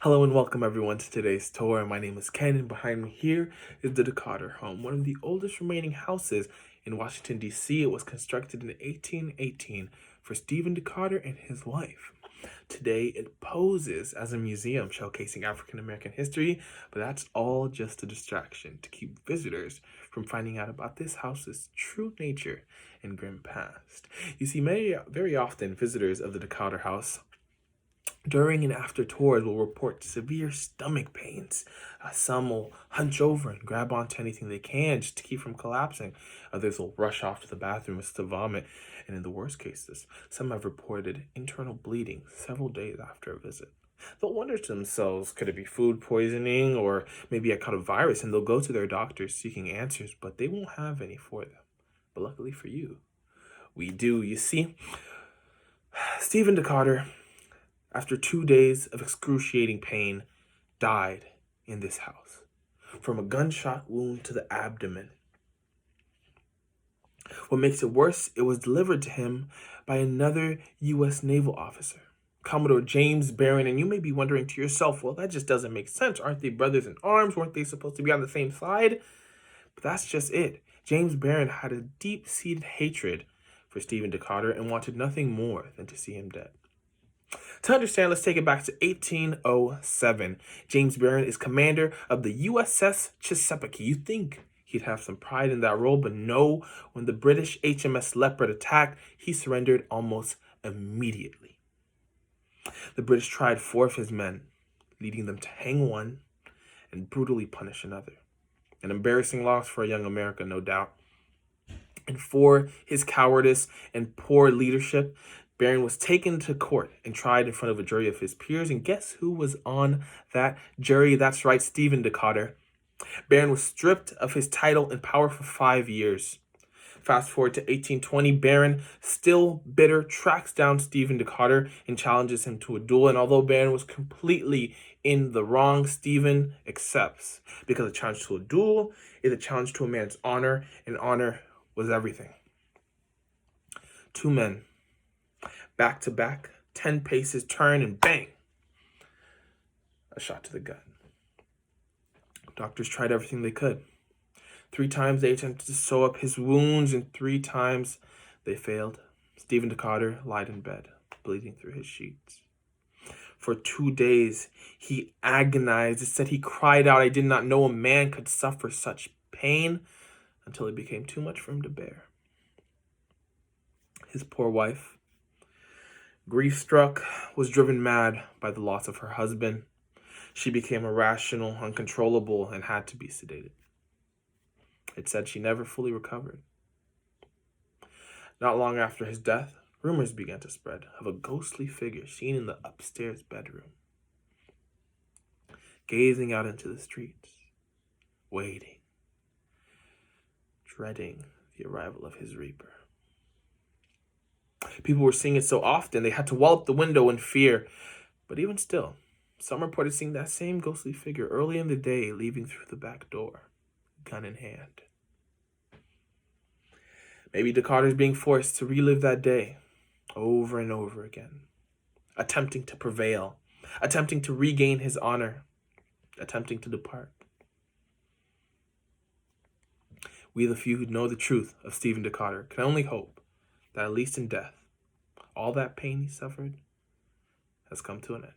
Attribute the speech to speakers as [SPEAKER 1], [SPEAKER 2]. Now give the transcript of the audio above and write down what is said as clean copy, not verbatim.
[SPEAKER 1] Hello and welcome everyone to today's tour. My name is Ken and behind me here is the Decatur home, one of the oldest remaining houses in Washington, D.C. It was constructed in 1818 for Stephen Decatur and his wife. Today it poses as a museum showcasing African American history, but that's all just a distraction to keep visitors from finding out about this house's true nature and grim past. You see, very often visitors of the Decatur house during and after tours will report severe stomach pains. Some will hunch over and grab onto anything they can just to keep from collapsing. Others will rush off to the bathroom to vomit. And in the worst cases, some have reported internal bleeding several days after a visit. They'll wonder to themselves, could it be food poisoning or maybe I caught a virus? And they'll go to their doctors seeking answers, but they won't have any for them. But luckily for you, we do. You see, Stephen Decatur, after 2 days of excruciating pain, died in this house from a gunshot wound to the abdomen. What makes it worse, it was delivered to him by another U.S. naval officer, Commodore James Barron. And you may be wondering to yourself, well, that just doesn't make sense. Aren't they brothers in arms? Weren't they supposed to be on the same side? But that's just it. James Barron had a deep-seated hatred for Stephen Decatur and wanted nothing more than to see him dead. To understand, let's take it back to 1807. James Barron is commander of the USS Chesapeake. You think he'd have some pride in that role, but no, when the British HMS Leopard attacked, he surrendered almost immediately. The British tried 4 of his men, leading them to hang one and brutally punish another. An embarrassing loss for a young America, no doubt. And for his cowardice and poor leadership, Barron was taken to court and tried in front of a jury of his peers. And guess who was on that jury? That's right, Stephen Decatur. Barron was stripped of his title and power for 5 years. Fast forward to 1820, Barron, still bitter, tracks down Stephen Decatur and challenges him to a duel. And although Barron was completely in the wrong, Stephen accepts, because a challenge to a duel is a challenge to a man's honor, and honor was everything. 2 men, back to back, 10 paces, turn, and bang, a shot to the gut. Doctors tried everything they could. 3 times they attempted to sew up his wounds, and 3 times they failed. Stephen Decatur lied in bed, bleeding through his sheets. For 2 days, he agonized. It said he cried out, "I did not know a man could suffer such pain," until it became too much for him to bear. His poor wife, grief-struck, was driven mad by the loss of her husband. She became irrational, uncontrollable, and had to be sedated. It said she never fully recovered. Not long after his death, rumors began to spread of a ghostly figure seen in the upstairs bedroom, gazing out into the streets, waiting, dreading the arrival of his reaper. People were seeing it so often they had to wall up the window in fear. But even still, some reported seeing that same ghostly figure early in the day leaving through the back door, gun in hand. Maybe Decatur's being forced to relive that day over and over again, attempting to prevail, attempting to regain his honor, attempting to depart. We, the few who know the truth of Stephen Decatur, can only hope that at least in death, all that pain he suffered has come to an end.